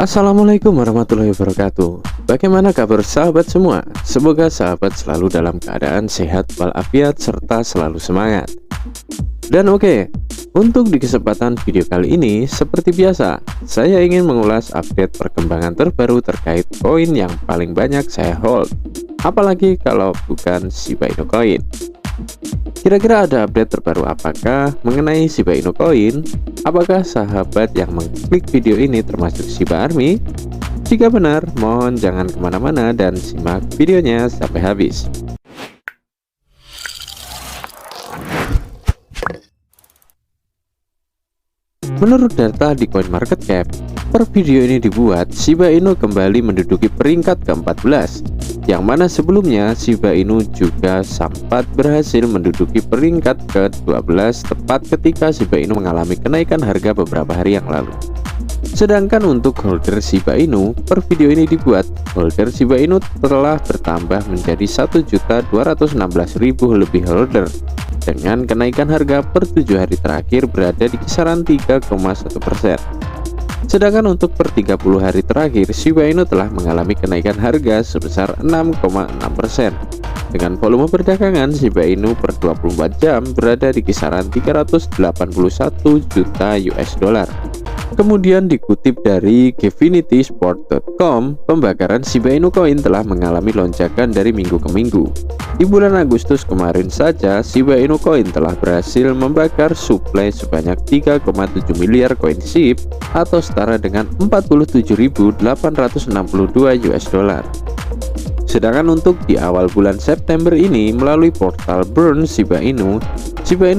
Assalamualaikum warahmatullahi wabarakatuh. Bagaimana kabar sahabat semua? Semoga sahabat selalu dalam keadaan sehat walafiat serta selalu semangat. Dan untuk di kesempatan video kali ini, seperti biasa, saya ingin mengulas update perkembangan terbaru terkait koin yang paling banyak saya hold. Apalagi kalau bukan Shiba Inu Coin. Kira-kira ada update terbaru apakah mengenai Shiba Inu Coin? Apakah sahabat yang mengklik video ini termasuk Shiba Army? Jika benar, mohon jangan kemana-mana dan simak videonya sampai habis. Menurut data di CoinMarketCap, per video ini dibuat, Shiba Inu kembali menduduki peringkat ke-14, yang mana sebelumnya Shiba Inu juga sempat berhasil menduduki peringkat ke-12 tepat ketika Shiba Inu mengalami kenaikan harga beberapa hari yang lalu. Sedangkan untuk holder Shiba Inu, per video ini dibuat, holder Shiba Inu telah bertambah menjadi 1.216.000 lebih holder, dengan kenaikan harga per 7 hari terakhir berada di kisaran 3,1%. Sedangkan untuk per 30 hari terakhir, Shiba Inu telah mengalami kenaikan harga sebesar 6,6%. Dengan volume perdagangan Shiba Inu per 24 jam berada di kisaran 381 juta US dollar. Kemudian dikutip dari GevinitySport.com, pembakaran Shiba Inu Coin telah mengalami lonjakan dari minggu ke minggu. Di bulan Agustus kemarin saja, Shiba Inu Coin telah berhasil membakar suplai sebanyak 3,7 miliar koin SHIB atau setara dengan 47.862 US dollar. Sedangkan untuk di awal bulan September ini, melalui portal Burn Shiba Inu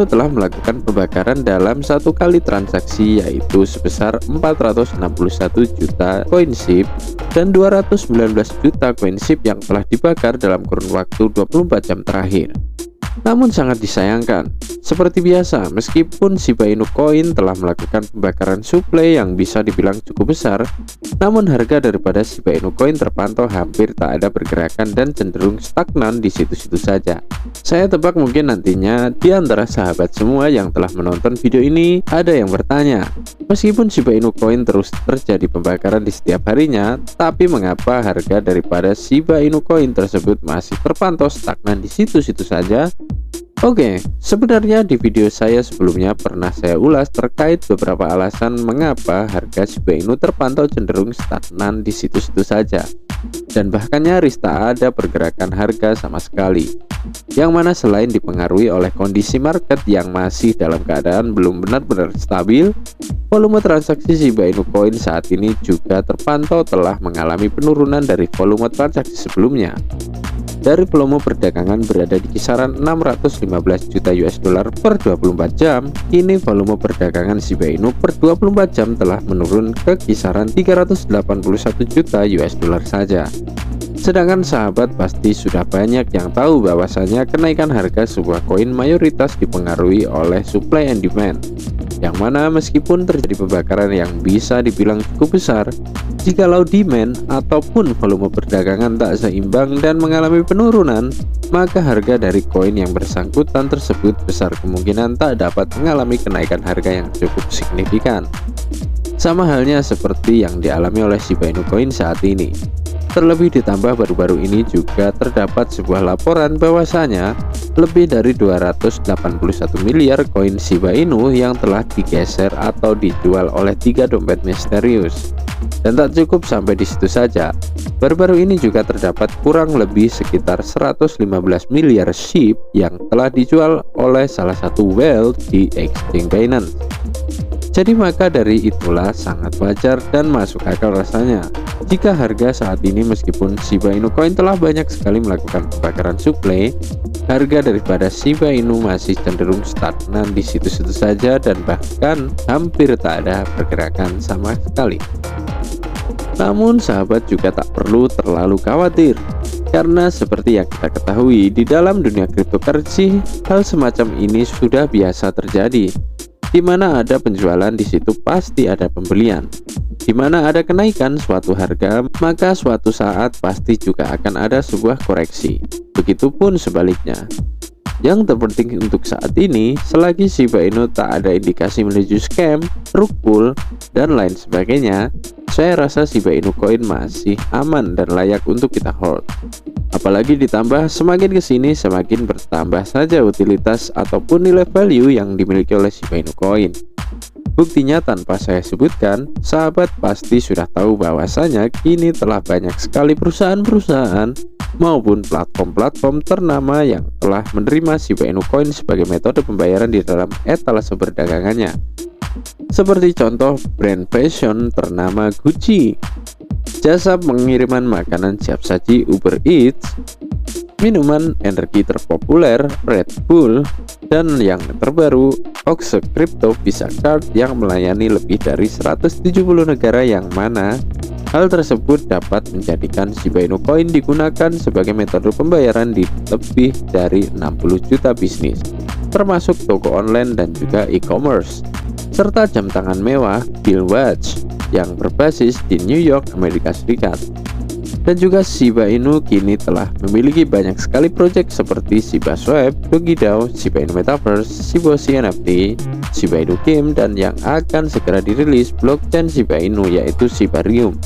telah melakukan pembakaran dalam satu kali transaksi, yaitu sebesar 461 juta koin SHIB dan 219 juta koin SHIB yang telah dibakar dalam kurun waktu 24 jam terakhir. Namun sangat disayangkan, seperti biasa, meskipun Shiba Inu Coin telah melakukan pembakaran suplai yang bisa dibilang cukup besar, namun harga daripada Shiba Inu Coin terpantau hampir tak ada pergerakan dan cenderung stagnan di situ-situ saja. Saya tebak mungkin nantinya di antara sahabat semua yang telah menonton video ini ada yang bertanya, meskipun Shiba Inu Coin terus terjadi pembakaran di setiap harinya, tapi mengapa harga daripada Shiba Inu Coin tersebut masih terpantau stagnan di situ-situ saja? Sebenarnya di video saya sebelumnya pernah saya ulas terkait beberapa alasan mengapa harga Shiba Inu terpantau cenderung stagnan di situ-situ saja, dan bahkan nyaris tak ada pergerakan harga sama sekali, yang mana selain dipengaruhi oleh kondisi market yang masih dalam keadaan belum benar-benar stabil, volume transaksi Shiba Inu Coin saat ini juga terpantau telah mengalami penurunan dari volume transaksi sebelumnya. Dari volume perdagangan berada di kisaran 615 juta US dollar per 24 jam, kini volume perdagangan Shiba Inu per 24 jam telah menurun ke kisaran 381 juta US dollar saja. Sedangkan sahabat pasti sudah banyak yang tahu bahwasanya kenaikan harga sebuah koin mayoritas dipengaruhi oleh supply and demand, yang mana meskipun terjadi pembakaran yang bisa dibilang cukup besar, jikalau demand ataupun volume perdagangan tak seimbang dan mengalami penurunan, maka harga dari koin yang bersangkutan tersebut besar kemungkinan tak dapat mengalami kenaikan harga yang cukup signifikan. Sama halnya seperti yang dialami oleh Shiba Inu Coin saat ini. Terlebih ditambah baru-baru ini juga terdapat sebuah laporan bahwasanya lebih dari 281 miliar koin Shiba Inu yang telah digeser atau dijual oleh 3 dompet misterius. Dan tak cukup sampai di situ saja, baru-baru ini juga terdapat kurang lebih sekitar 115 miliar SHIB yang telah dijual oleh salah satu whale di exchange Binance. Jadi maka dari itulah sangat wajar dan masuk akal rasanya jika harga saat ini meskipun Shiba Inu Coin telah banyak sekali melakukan pembakaran suplai, harga daripada Shiba Inu masih cenderung stagnan di situ-situ saja dan bahkan hampir tak ada pergerakan sama sekali. Namun sahabat juga tak perlu terlalu khawatir, karena seperti yang kita ketahui di dalam dunia cryptocurrency, hal semacam ini sudah biasa terjadi. Di mana ada penjualan, di situ pasti ada pembelian. Di mana ada kenaikan suatu harga, maka suatu saat pasti juga akan ada sebuah koreksi. Begitupun sebaliknya. Yang terpenting untuk saat ini, selagi Shiba Inu tak ada indikasi menuju scam, rug pull, dan lain sebagainya, saya rasa Shiba Inu Coin masih aman dan layak untuk kita hold. Apalagi ditambah semakin kesini semakin bertambah saja utilitas ataupun nilai value yang dimiliki oleh Shiba Inu Coin. Buktinya tanpa saya sebutkan, sahabat pasti sudah tahu bahwasanya kini telah banyak sekali perusahaan-perusahaan maupun platform-platform ternama yang telah menerima Shiba Inu Coin sebagai metode pembayaran di dalam etalase perdagangannya. Seperti contoh brand fashion ternama Gucci, jasa pengiriman makanan siap saji Uber Eats, minuman energi terpopuler Red Bull, dan yang terbaru Oxe Crypto Visa Card yang melayani lebih dari 170 negara, yang mana hal tersebut dapat menjadikan Shiba Inu Coin digunakan sebagai metode pembayaran di lebih dari 60 juta bisnis, termasuk toko online dan juga e-commerce, serta jam tangan mewah Bill Watch yang berbasis di New York, Amerika Serikat. Dan juga Shiba Inu kini telah memiliki banyak sekali proyek seperti Shiba Swap, DogiDAO, Shiba Inu Metaverse, Shiboshi NFT, Shiba Inu Game, dan yang akan segera dirilis blockchain Shiba Inu yaitu Shibarium.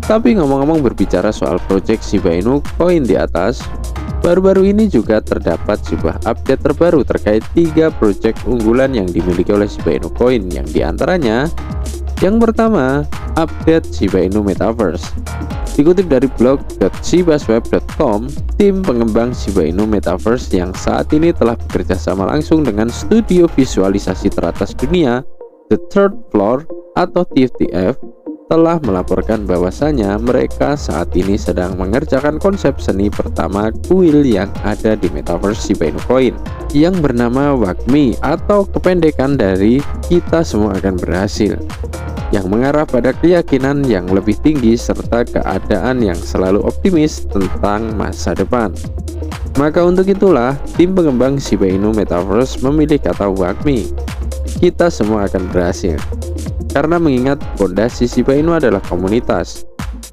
Tapi ngomong-ngomong berbicara soal proyek Shiba Inu Coin di atas, baru-baru ini juga terdapat sebuah update terbaru terkait 3 proyek unggulan yang dimiliki oleh Shiba Inu Coin, yang diantaranya yang pertama, update Shiba Inu Metaverse. Dikutip dari blog.shibaswap.com, tim pengembang Shiba Inu Metaverse yang saat ini telah bekerja sama langsung dengan studio visualisasi teratas dunia, The Third Floor atau TFTF, telah melaporkan bahwasanya mereka saat ini sedang mengerjakan konsep seni pertama kuil yang ada di Metaverse Shiba Inu Coin, yang bernama WAGMI atau kependekan dari kita semua akan berhasil, yang mengarah pada keyakinan yang lebih tinggi serta keadaan yang selalu optimis tentang masa depan. Maka untuk itulah tim pengembang Shiba Inu Metaverse memilih kata WAGMI, kita semua akan berhasil, karena mengingat fondasi Shiba Inu adalah komunitas,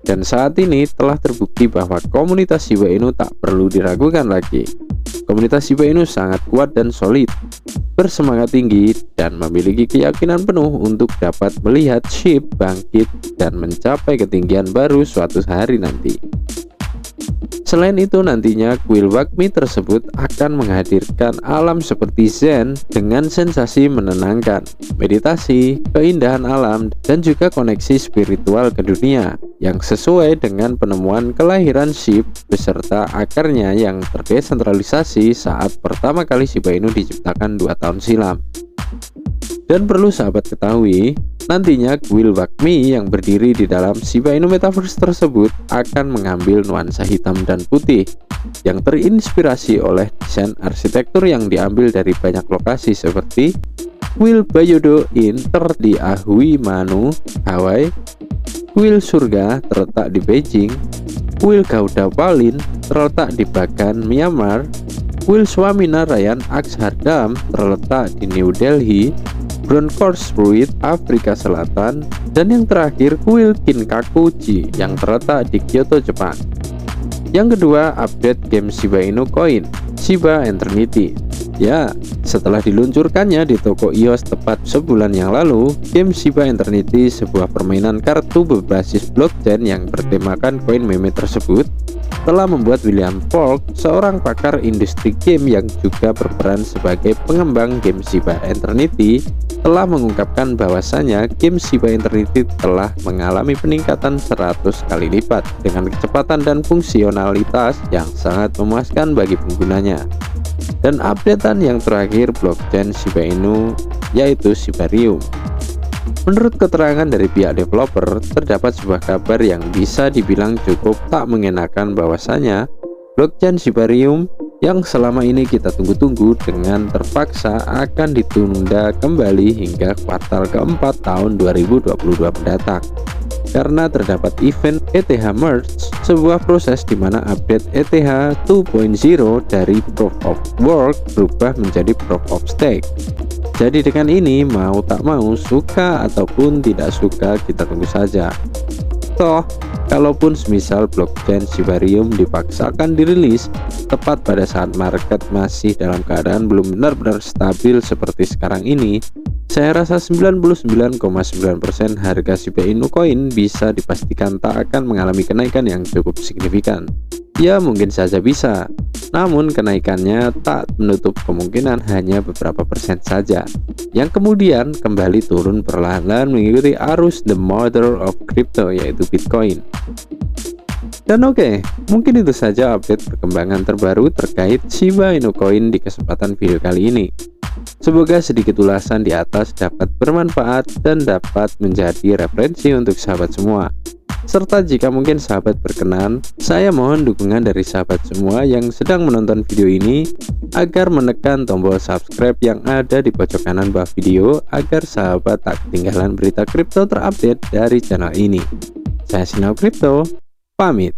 dan saat ini telah terbukti bahwa komunitas Shiba Inu tak perlu diragukan lagi. Komunitas Shiba Inu sangat kuat dan solid, bersemangat tinggi, dan memiliki keyakinan penuh untuk dapat melihat SHIB bangkit dan mencapai ketinggian baru suatu hari nanti. Selain itu, nantinya kuil WAGMI tersebut akan menghadirkan alam seperti Zen dengan sensasi menenangkan, meditasi, keindahan alam, dan juga koneksi spiritual ke dunia yang sesuai dengan penemuan kelahiran SHIB beserta akarnya yang terdesentralisasi saat pertama kali Shiba Inu diciptakan 2 tahun silam. Dan perlu sahabat ketahui, nantinya kuil WAGMI yang berdiri di dalam Shiba Inu Metaverse tersebut akan mengambil nuansa hitam dan putih yang terinspirasi oleh desain arsitektur yang diambil dari banyak lokasi seperti kuil Bayodo Inn di Ahui Manu, Hawaii, kuil Surga terletak di Beijing, kuil Gauda Palin terletak di Bagan, Myanmar, kuil Swaminarayan Akshardham terletak di New Delhi, Bronkhorst Ruin Afrika Selatan, dan yang terakhir kuil Kinkakuji yang terletak di Kyoto, Jepang. Yang kedua, update game Shiba Inu Coin, Shiba Eternity. Ya, setelah diluncurkannya di toko iOS tepat sebulan yang lalu, game Shiba Eternity, sebuah permainan kartu berbasis blockchain yang bertemakan koin meme tersebut, telah membuat William Falk, seorang pakar industri game yang juga berperan sebagai pengembang game Shiba Eternity, telah mengungkapkan bahwasanya game Shiba Eternity telah mengalami peningkatan 100 kali lipat dengan kecepatan dan fungsionalitas yang sangat memuaskan bagi penggunanya. Dan updatean yang terakhir blockchain Shiba Inu yaitu Shibarium. Menurut keterangan dari pihak developer, terdapat sebuah kabar yang bisa dibilang cukup tak mengenakan bahwasanya blockchain Shibarium yang selama ini kita tunggu-tunggu dengan terpaksa akan ditunda kembali hingga kuartal keempat tahun 2022 mendatang. Karena terdapat event ETH Merge, sebuah proses di mana update ETH 2.0 dari Proof of Work berubah menjadi Proof of Stake. Jadi dengan ini mau tak mau, suka ataupun tidak suka, kita tunggu saja. Toh, kalaupun semisal blockchain Shibarium dipaksakan dirilis tepat pada saat market masih dalam keadaan belum benar-benar stabil seperti sekarang ini, Saya rasa 99,9% harga Shiba Inu Coin bisa dipastikan tak akan mengalami kenaikan yang cukup signifikan. Ya mungkin saja bisa, namun kenaikannya tak menutup kemungkinan hanya beberapa persen saja, yang kemudian kembali turun perlahan-lahan mengikuti arus the mother of crypto yaitu Bitcoin. Dan oke, mungkin itu saja update perkembangan terbaru terkait Shiba Inu Coin di kesempatan video kali ini. Semoga sedikit ulasan di atas dapat bermanfaat dan dapat menjadi referensi untuk sahabat semua. Serta jika mungkin sahabat berkenan, saya mohon dukungan dari sahabat semua yang sedang menonton video ini agar menekan tombol subscribe yang ada di pojok kanan bawah video agar sahabat tak ketinggalan berita kripto terupdate dari channel ini. Saya Sinau Kripto, pamit.